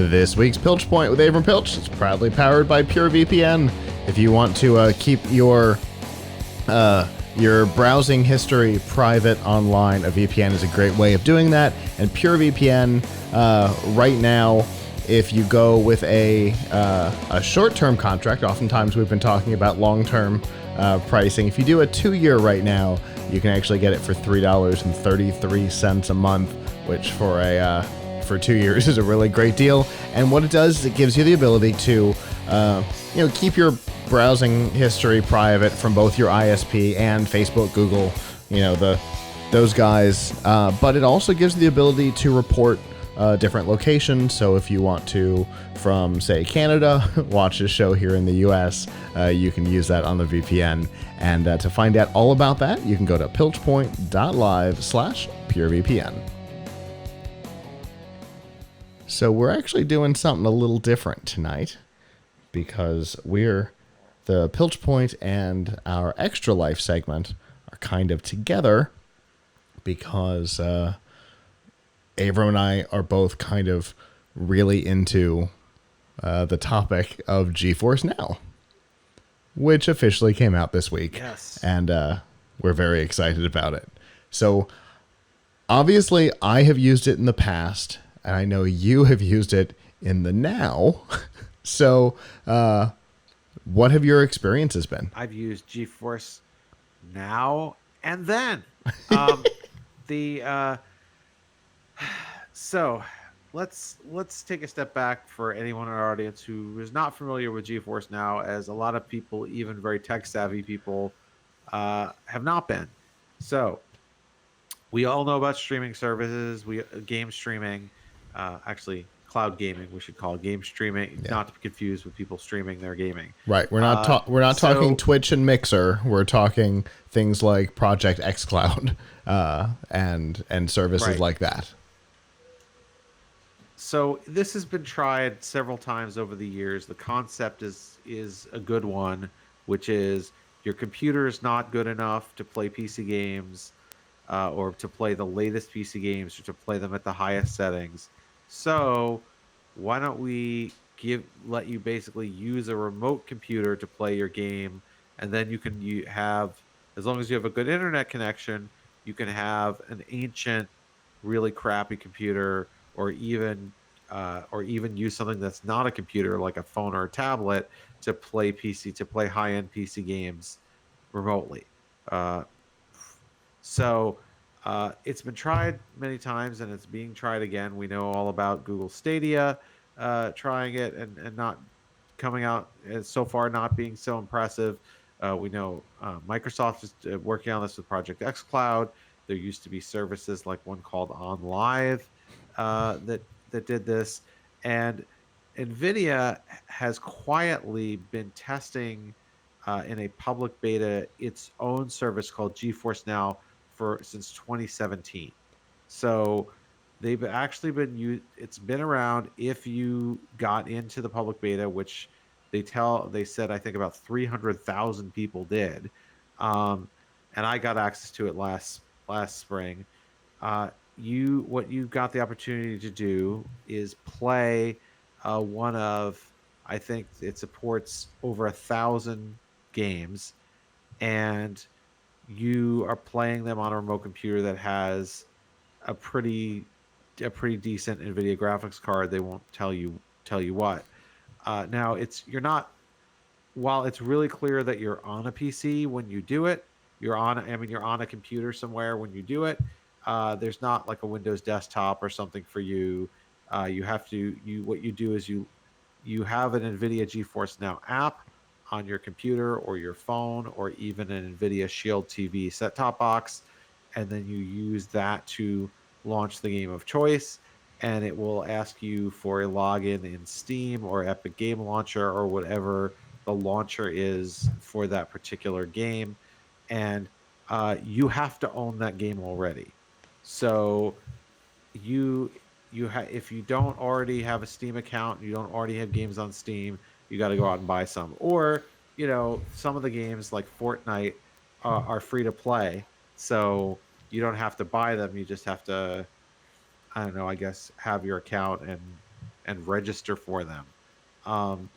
This week's Piltch Point with Avram Piltch is proudly powered by PureVPN. If you want to keep your browsing history private online, a VPN is a great way of doing that. And PureVPN, right now, if you go with a short-term contract, oftentimes we've been talking about long-term pricing. If you do a 2-year right now, you can actually get it for $3.33 a month, which for 2 years is a really great deal. And what it does is it gives you the ability to keep your browsing history private from both your ISP and Facebook, Google, those guys. But it also gives you the ability to report different locations. So if you want to, from say Canada, watch a show here in the US, you can use that on the VPN. And to find out all about that, you can go to pilchpoint.live/purevpn. So we're actually doing something a little different tonight because the Piltch Point and our Extra Life segment are kind of together because Avram and I are both kind of really into the topic of GeForce Now, which officially came out this week. Yes. And we're very excited about it. So obviously I have used it in the past, and I know you have used it in the now. So what have your experiences been? I've used GeForce Now and then. So let's take a step back for anyone in our audience who is not familiar with GeForce Now, as a lot of people, even very tech savvy people, have not been. So we all know about streaming services, game streaming, actually cloud gaming, we should call it game streaming, not to be confused with people streaming their gaming. Right. We're not talking Twitch and Mixer. We're talking things like Project xCloud and services like that. So this has been tried several times over the years. The concept is a good one, which is your computer is not good enough to play PC games, or to play the latest PC games, or to play them at the highest settings. So why don't we let you basically use a remote computer to play your game, and then you have, as long as you have a good internet connection, you can have an ancient, really crappy computer, or even use something that's not a computer, like a phone or a tablet, to play high-end PC games remotely. It's been tried many times, and it's being tried again. We know all about Google Stadia trying it and not coming out so far, not being so impressive. We know Microsoft is working on this with Project xCloud. There used to be services like one called OnLive that did this, and Nvidia has quietly been testing in a public beta its own service called GeForce Now since 2017. So they've actually it's been around. If you got into the public beta, which they said I think about 300,000 people did, and I got access to it last spring. What you got the opportunity to do is play one of, I think it supports over 1,000 games, and you are playing them on a remote computer that has a pretty decent Nvidia graphics card. They won't tell you what. Now while it's really clear that you're on a PC when you do it, you're on a computer somewhere when you do it. There's not like a Windows desktop or something for you. What you do is you have an Nvidia GeForce Now app on your computer or your phone, or even an Nvidia Shield TV set-top box, and then you use that to launch the game of choice, and it will ask you for a login in Steam or Epic Game Launcher or whatever the launcher is for that particular game, and you have to own that game already. So if you don't already have a Steam account, you don't already have games on Steam, you got to go out and buy some. Or some of the games like Fortnite are free to play, so you don't have to buy them. You just have to, I don't know, I guess, have your account and and register for them. Um,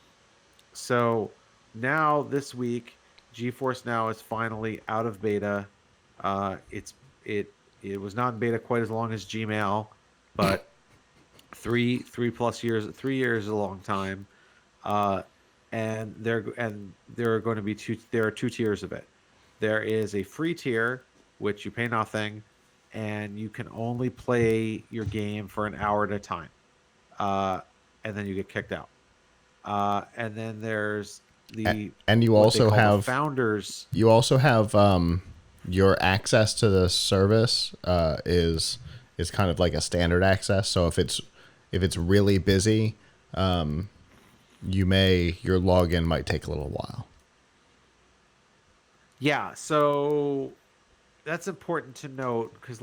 so now this week, GeForce Now is finally out of beta. It's it was not in beta quite as long as Gmail, but three plus years. 3 years is a long time. Uh, and there are going to be two. There are two tiers of it. There is a free tier which you pay nothing, and you can only play your game for an hour at a time, uh, and then you get kicked out. And then there's the And what they call the founders. you also have your access to the service is kind of like a standard access. So if it's really busy, your login might take a little while. Yeah, so that's important to note because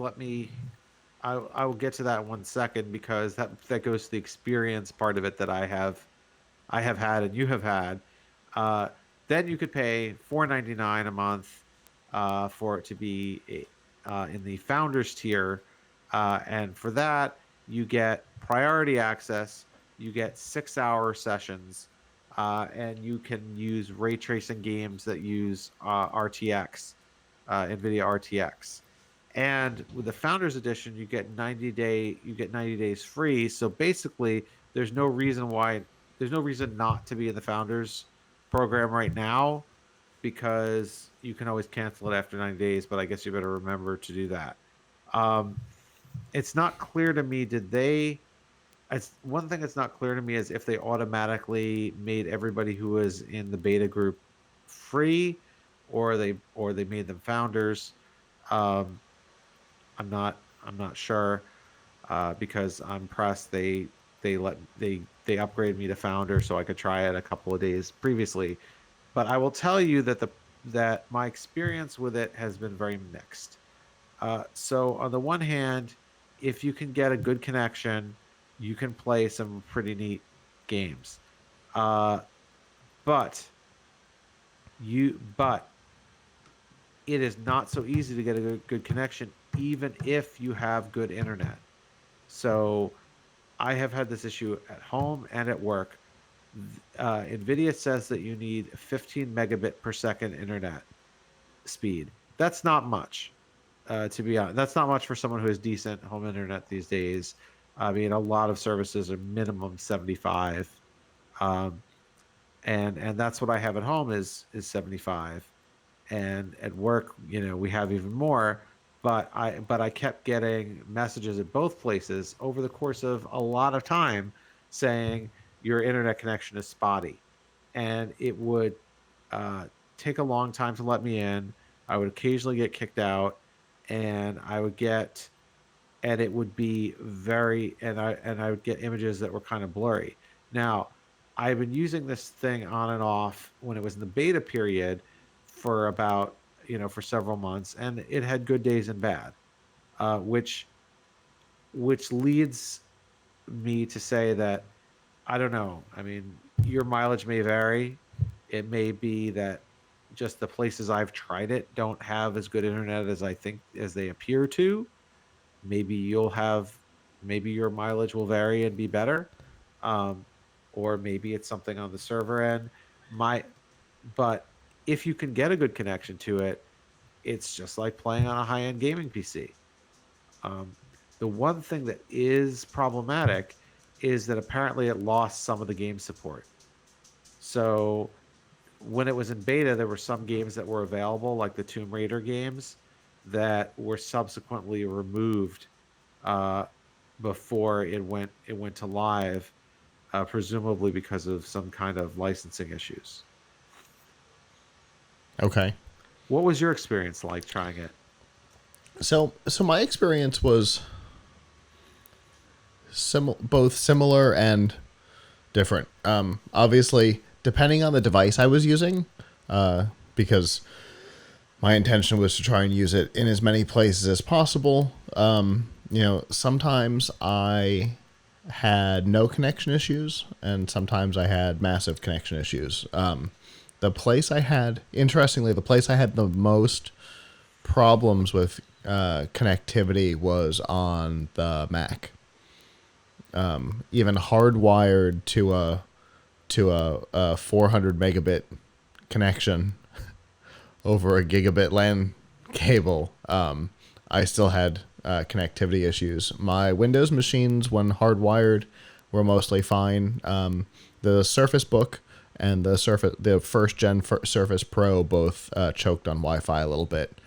I will get to that in 1 second because that goes to the experience part of it that I have had and you have had. Uh, then you could pay $4.99 a month for it to be in the founders tier, and for that you get priority access. You get 6-hour sessions, and you can use ray tracing games that use RTX, Nvidia RTX. And with the Founders Edition, you get 90 days free. So basically, there's no reason why there's no reason not to be in the Founders program right now because you can always cancel it after 90 days. But I guess you better remember to do that. Um, it's not clear to me. Did they? It's one thing that's not clear to me is if they automatically made everybody who was in the beta group free, or they made them founders. Um, I'm not sure because I'm pressed. They upgraded me to founder so I could try it a couple of days previously. But I will tell you that my experience with it has been very mixed. So on the one hand, if you can get a good connection, you can play some pretty neat games. Uh, but but it is not so easy to get a good connection, even if you have good internet. So I have had this issue at home and at work. NVIDIA says that you need 15 megabit per second internet speed. That's not much, to be honest. That's not much for someone who has decent home internet these days. I mean, a lot of services are minimum 75, um, and that's what I have at home is 75, and at work, we have even more. But I kept getting messages at both places over the course of a lot of time saying your internet connection is spotty, and it would uh, take a long time to let me in. I would occasionally get kicked out, and it would be and I would get images that were kind of blurry. Now, I've been using this thing on and off when it was in the beta period for about for several months, and it had good days and bad, which leads me to say that I don't know. I mean, your mileage may vary. It may be that just the places I've tried it don't have as good internet as I think as they appear to. Maybe maybe your mileage will vary and be better, um, or maybe it's something on the server end. My But if you can get a good connection to it, it's just like playing on a high-end gaming PC. Um, the one thing that is problematic is that apparently it lost some of the game support. So when it was in beta, there were some games that were available, like the Tomb Raider games, that were subsequently removed uh, before it went to live, presumably because of some kind of licensing issues. Okay. What was your experience like trying it? So my experience was both similar and different. Obviously, depending on the device I was using, because my intention was to try and use it in as many places as possible. Sometimes I had no connection issues, and sometimes I had massive connection issues. Interestingly, the place I had the most problems with connectivity was on the Mac. even hardwired to a 400 megabit connection over a gigabit LAN cable, I still had connectivity issues. My Windows machines, when hardwired, were mostly fine. The Surface Book and the first gen Surface Pro both choked on Wi-Fi a little bit.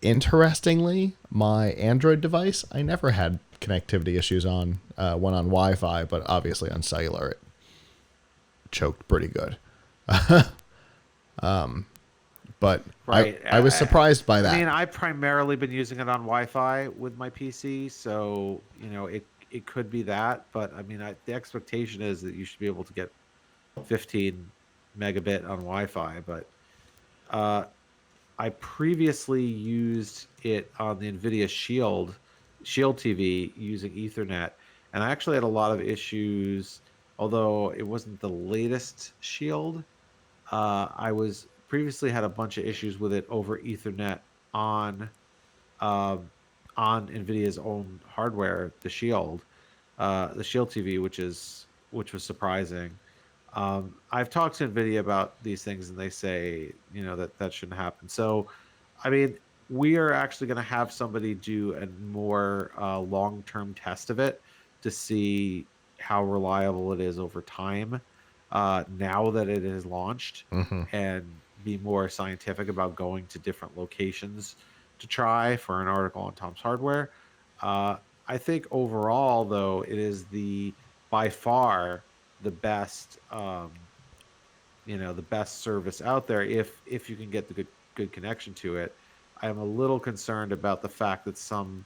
Interestingly, my Android device, I never had connectivity issues on when on Wi-Fi, but obviously on cellular it choked pretty good. But Right. I was surprised by I mean, that. I've primarily been using it on Wi-Fi with my PC, so it could be that. But I mean, the expectation is that you should be able to get 15 megabit on Wi-Fi. But uh, I previously used it on the Nvidia Shield TV using Ethernet, and I actually had a lot of issues. Although it wasn't the latest Shield, I was previously had a bunch of issues with it over Ethernet on um, on Nvidia's own hardware, the Shield TV, which was surprising. I've talked to Nvidia about these things, and they say that shouldn't happen. So, I mean, we are actually going to have somebody do a more long-term test of it to see how reliable it is over time. Now that it is launched, Hmm. and be more scientific about going to different locations to try for an article on Tom's Hardware. Uh, I think overall, though, it is the by far the best the best service out there if you can get the good connection to it. I am a little concerned about the fact that some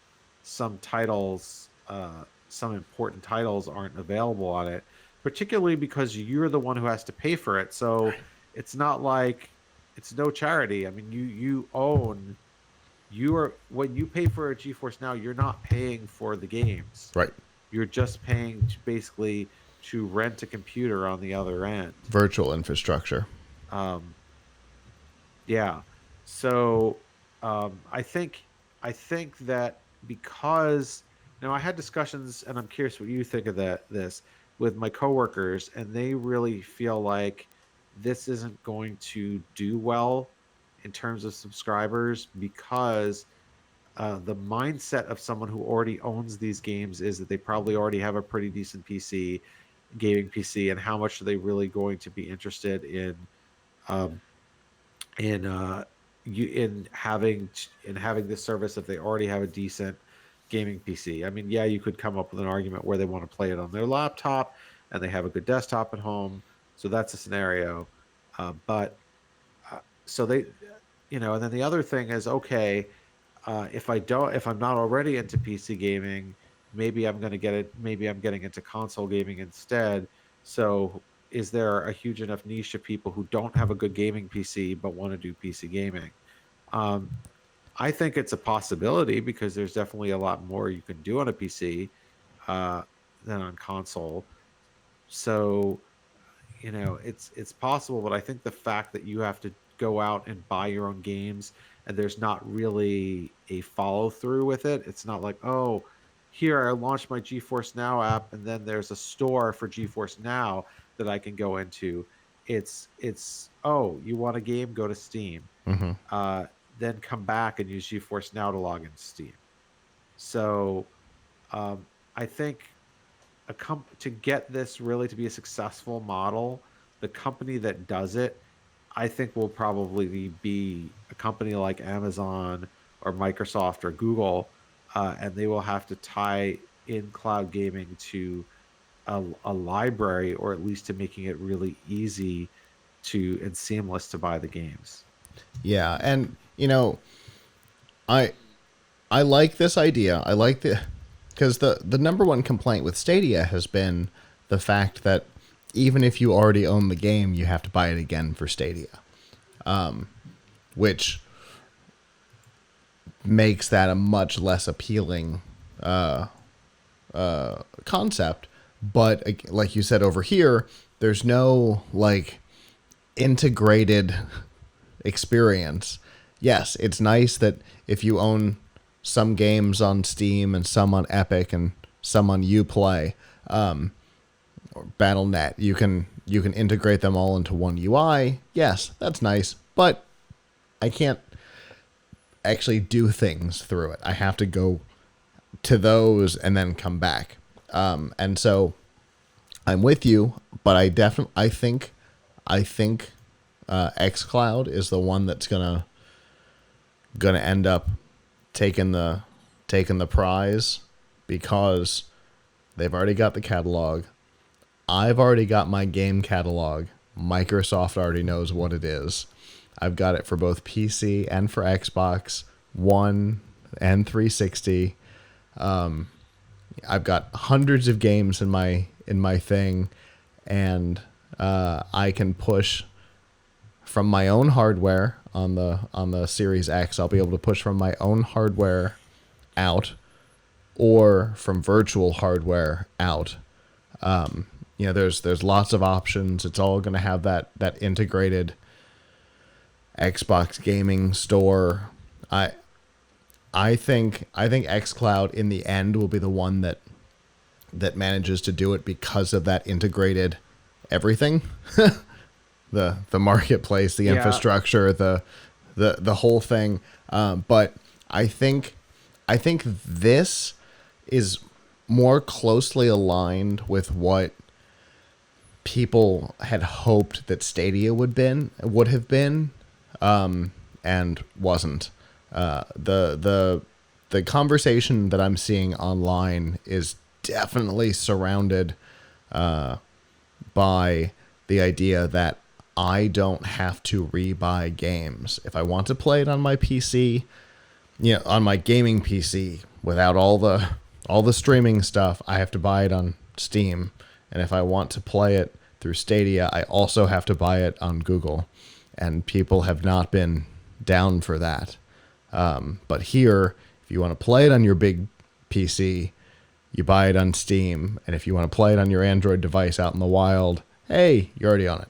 titles some important titles aren't available on it, particularly because you're the one who has to pay for it. So it's not like it's no charity. I mean, you are when you pay for a GeForce Now, you're not paying for the games. Right. You're just paying basically to rent a computer on the other end. Virtual infrastructure. Um, yeah. So I think that because now I had discussions, and I'm curious what you think of this with my coworkers, and they really feel like this isn't going to do well in terms of subscribers because the mindset of someone who already owns these games is that they probably already have a pretty decent gaming PC, and how much are they really going to be interested um, in having this service if they already have a decent gaming PC? I mean, yeah, you could come up with an argument where they want to play it on their laptop and they have a good desktop at home, so that's a scenario. But so they, and then the other thing is, okay, if I'm not already into PC gaming, maybe I'm going to get it. Maybe I'm getting into console gaming instead. So, is there a huge enough niche of people who don't have a good gaming PC but want to do PC gaming? Um, I think it's a possibility because there's definitely a lot more you can do on a PC uh, than on console. So, it's possible, but I think the fact that you have to go out and buy your own games and there's not really a follow through with it. It's not like, oh, here I launched my GeForce Now app and then there's a store for GeForce Now that I can go into. It's oh, you want a game, go to Steam. Hmm. Uh, then come back and use GeForce Now to log into Steam. So I think to get this really to be a successful model, the company that does it, I think will probably be a company like Amazon or Microsoft or Google, and they will have to tie in cloud gaming to a library, or at least to making it really easy to and seamless to buy the games. Yeah, and I I like this idea. I like the because the number one complaint with Stadia has been the fact that even if you already own the game, you have to buy it again for Stadia, which makes that a much less appealing concept. But like you said over here, there's no like integrated experience. Yes, it's nice that if you own some games on Steam and some on Epic and someone Uplay, or BattleNet. You can integrate them all into one UI. Yes, that's nice, but I can't actually do things through it. I have to go to those and then come back. And so I'm with you, but I think xCloud is the one that's gonna end up taking the prize, because they've already got the catalog. I've already got my game catalog. Microsoft already knows what it is. I've got it for both PC and for Xbox One and 360. I've got hundreds of games in my thing, and I can push from my own hardware on the Series X. I'll be able to push from my own hardware out, or from virtual hardware out. There's lots of options. It's all going to have that integrated Xbox gaming store. I think xCloud in the end will be the one that manages to do it, because of that integrated everything. the marketplace, the infrastructure, the whole thing. But I think this is more closely aligned with what people had hoped that Stadia would have been, and wasn't. The conversation that I'm seeing online is definitely surrounded by the idea that I don't have to rebuy games. If I want to play it on my PC, on my gaming PC without all the streaming stuff, I have to buy it on Steam. And if I want to play it through Stadia, I also have to buy it on Google. And people have not been down for that. But here, if you want to play it on your big PC, you buy it on Steam. And if you want to play it on your Android device out in the wild, hey, you're already on it.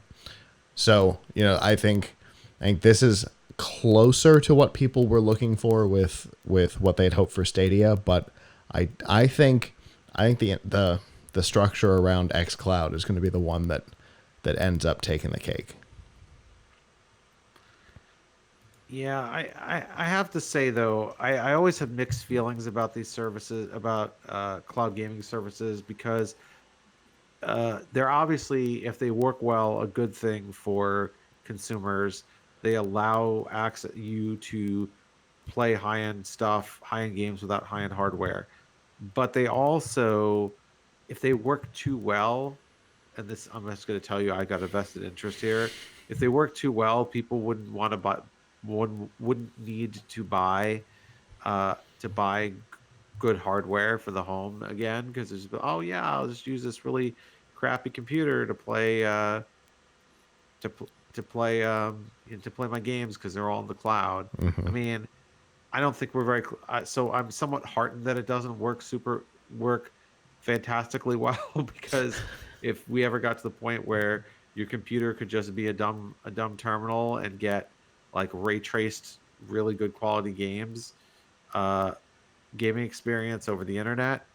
So, I think this is closer to what people were looking for with what they'd hoped for Stadia. But I think the structure around xCloud is going to be the one that ends up taking the cake. Yeah, I have to say though, I always have mixed feelings about these services, about cloud gaming services, because they're obviously, if they work well, a good thing for consumers. They allow you to play high-end stuff, high-end games without high-end hardware. But they also, if they work too well, and this, I'm just going to tell you, I got a vested interest here. If they work too well, people wouldn't want to buy, wouldn't need to buy good hardware for the home again, because there's, oh yeah, I'll just use this really crappy computer to play to play my games because they're all in the cloud. I mean, I don't think we're very so I'm somewhat heartened that it doesn't work fantastically well, because if we ever got to the point where your computer could just be a dumb terminal and get like ray traced really good quality games, gaming experience over the internet,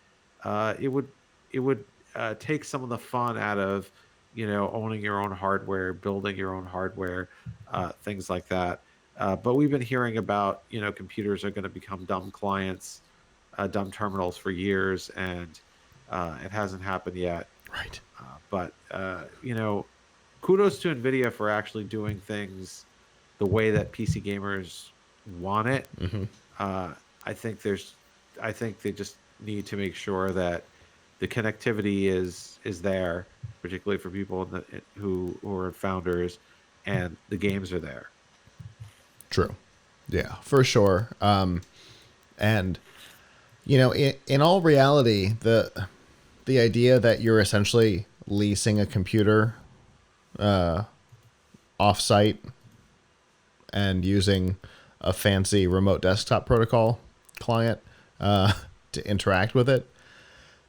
it would take some of the fun out of owning your own hardware, building your own hardware, things like that. But we've been hearing about computers are going to become dumb clients, dumb terminals for years, and it hasn't happened yet. Right. But kudos to Nvidia for actually doing things the way that PC gamers want it. I think they just need to make sure that the connectivity is there, particularly for people who are founders, and the games are there. True. Yeah, for sure. And in all reality, the idea that you're essentially leasing a computer off-site and using a fancy remote desktop protocol client to interact with it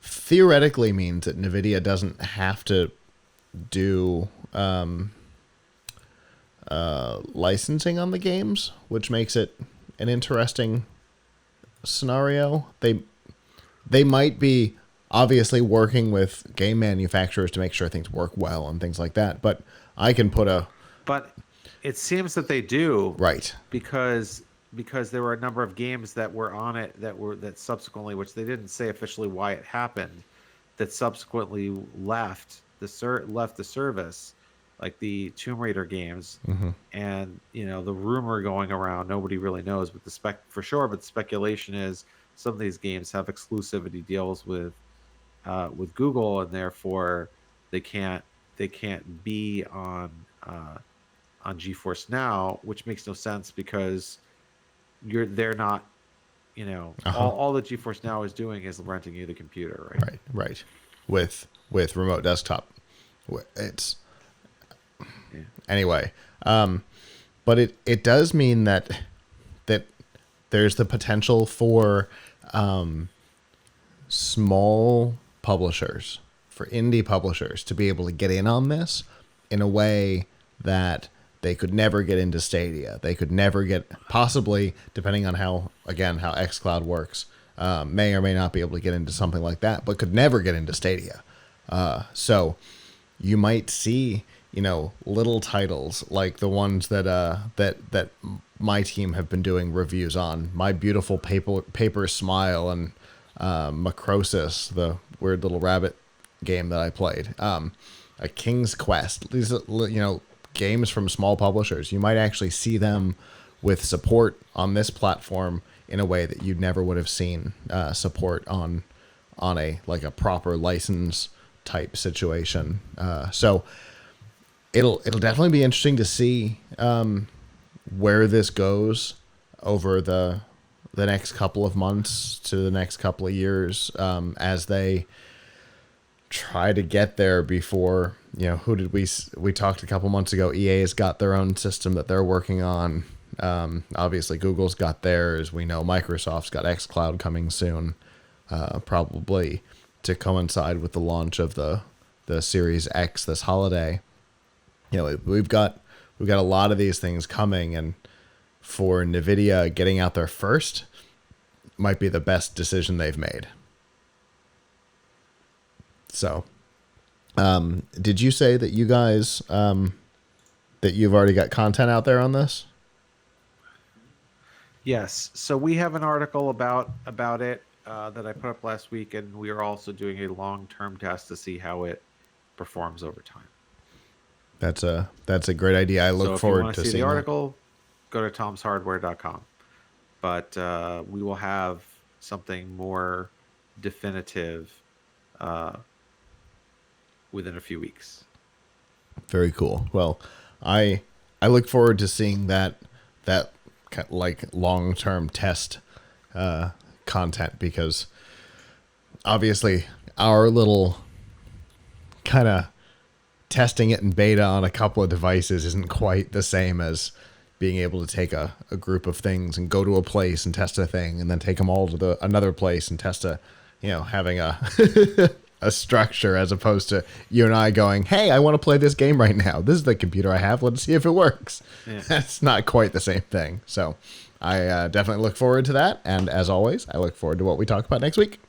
theoretically means that NVIDIA doesn't have to do licensing on the games, which makes it an interesting scenario. They might be obviously working with game manufacturers to make sure things work well and things like that. But I can put a But it seems that they do, right. because there were a number of games that were on it that subsequently, which they didn't say officially why it happened, that subsequently left the service, like the Tomb Raider games. And the rumor going around, nobody really knows, but the speculation is some of these games have exclusivity deals with Google, and therefore they can't be on GeForce Now, which makes no sense because they're not, all that GeForce Now is doing is renting you the computer, right? Right. With remote desktop. It's Yeah. anyway. But it does mean that there's the potential for small publishers, for indie publishers, to be able to get in on this in a way that they could never get into Stadia. They could never get, possibly, depending on how xCloud works, may or may not be able to get into something like that, but could never get into Stadia. So you might see, little titles like the ones that my team have been doing reviews on. My Beautiful Paper Smile and Macrosis, the weird little rabbit game that I played. A King's Quest. These, games from small publishers. You might actually see them with support on this platform in a way that you never would have seen support on a proper license type situation. So it'll definitely be interesting to see where this goes over the next couple of months to the next couple of years, as they try to get there before, who did we talked a couple months ago. EA's got their own system that they're working on. Obviously Google's got theirs. We know Microsoft's got xCloud coming soon, probably to coincide with the launch of the Series X this holiday. We've got a lot of these things coming, and for Nvidia getting out there first might be the best decision they've made. So, did you say that you guys, that you've already got content out there on this? Yes. So we have an article about it that I put up last week, and we are also doing a long-term test to see how it performs over time. That's a great idea. I look forward to seeing the article. Go to tomshardware.com. But we will have something more definitive within a few weeks. Very cool. Well, I look forward to seeing that long-term test content, because obviously our little kind of testing it in beta on a couple of devices isn't quite the same as being able to take a group of things and go to a place and test a thing, and then take them all to another place and test having a a structure, as opposed to you and I going, hey, I want to play this game right now. This is the computer I have. Let's see if it works. Yeah. That's not quite the same thing. So I definitely look forward to that. And as always, I look forward to what we talk about next week.